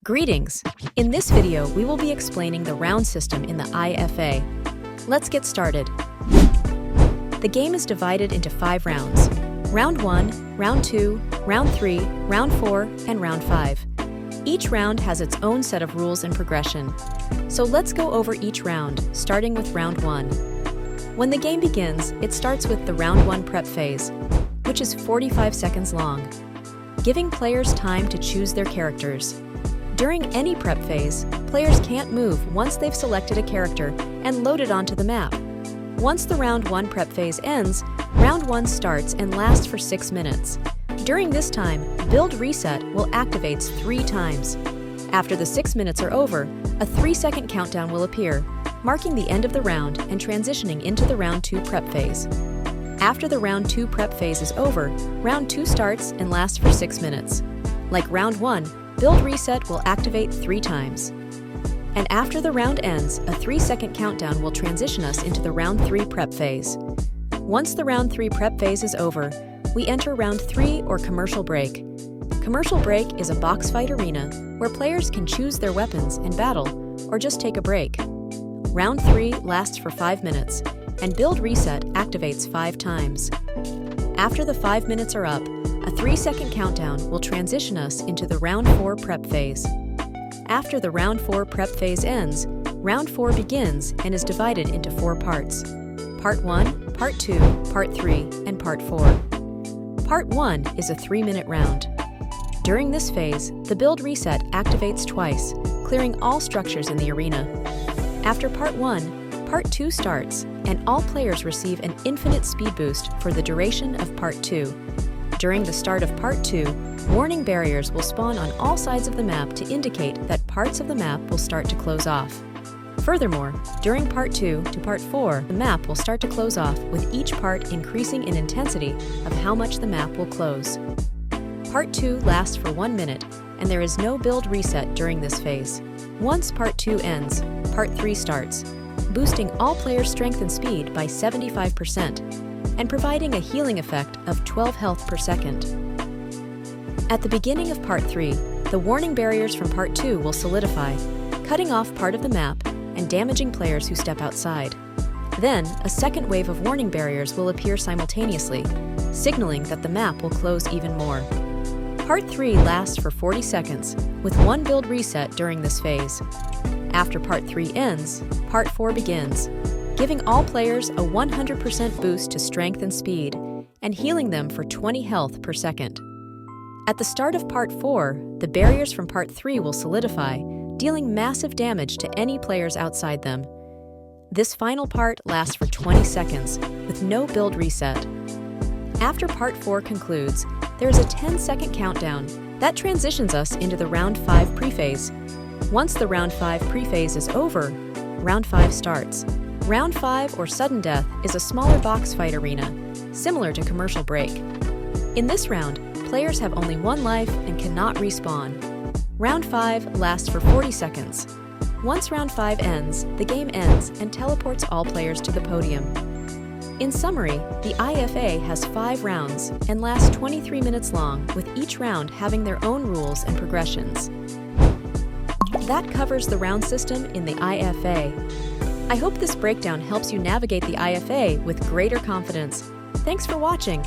Greetings! In this video, we will be explaining the round system in the IFA. Let's get started. The game is divided into 5 rounds. Round 1, Round 2, Round 3, Round 4, and Round 5. Each round has its own set of rules and progression. So let's go over each round, starting with Round 1. When the game begins, it starts with the Round 1 prep phase, which is 45 seconds long, giving players time to choose their characters. During any prep phase, players can't move once they've selected a character and loaded onto the map. Once the Round 1 prep phase ends, Round 1 starts and lasts for 6 minutes. During this time, Build Reset will activate 3 times. After the 6 minutes are over, a 3-second countdown will appear, marking the end of the round and transitioning into the Round 2 prep phase. After the Round 2 prep phase is over, Round 2 starts and lasts for 6 minutes. Like Round 1, Build Reset will activate 3 times. And after the round ends, a 3-second countdown will transition us into the Round 3 prep phase. Once the Round 3 prep phase is over, we enter Round 3 or Commercial Break. Commercial Break is a box fight arena where players can choose their weapons and battle, or just take a break. Round 3 lasts for 5 minutes, and Build Reset activates 5 times. After the 5 minutes are up, a 3-second countdown will transition us into the Round 4 prep phase. After the Round 4 prep phase ends, Round 4 begins and is divided into 4 parts. Part 1, Part 2, Part 3, and Part 4. Part 1 is a 3-minute round. During this phase, the Build Reset activates twice, clearing all structures in the arena. After Part 1, Part 2 starts, and all players receive an infinite speed boost for the duration of Part 2. During the start of Part 2, warning barriers will spawn on all sides of the map to indicate that parts of the map will start to close off. Furthermore, during Part 2 to Part 4, the map will start to close off, with each part increasing in intensity of how much the map will close. Part 2 lasts for 1 minute, and there is no Build Reset during this phase. Once Part 2 ends, Part 3 starts, boosting all players' strength and speed by 75%, and providing a healing effect of 12 health per second. At the beginning of Part 3, the warning barriers from Part 2 will solidify, cutting off part of the map and damaging players who step outside. Then, a second wave of warning barriers will appear simultaneously, signaling that the map will close even more. Part 3 lasts for 40 seconds, with 1 Build Reset during this phase. After Part 3 ends, Part 4 begins, giving all players a 100% boost to strength and speed, and healing them for 20 health per second. At the start of Part 4, the barriers from Part 3 will solidify, dealing massive damage to any players outside them. This final part lasts for 20 seconds, with no Build Reset. After Part 4 concludes, there is a 10-second countdown that transitions us into the Round 5 prephase. Once the Round 5 prephase is over, Round 5 starts. Round 5, or Sudden Death, is a smaller box fight arena, similar to Commercial Break. In this round, players have only 1 life and cannot respawn. Round 5 lasts for 40 seconds. Once Round 5 ends, the game ends and teleports all players to the podium. In summary, the IFA has 5 rounds and lasts 23 minutes long, with each round having their own rules and progressions. That covers the round system in the IFA. I hope this breakdown helps you navigate the IFA with greater confidence. Thanks for watching.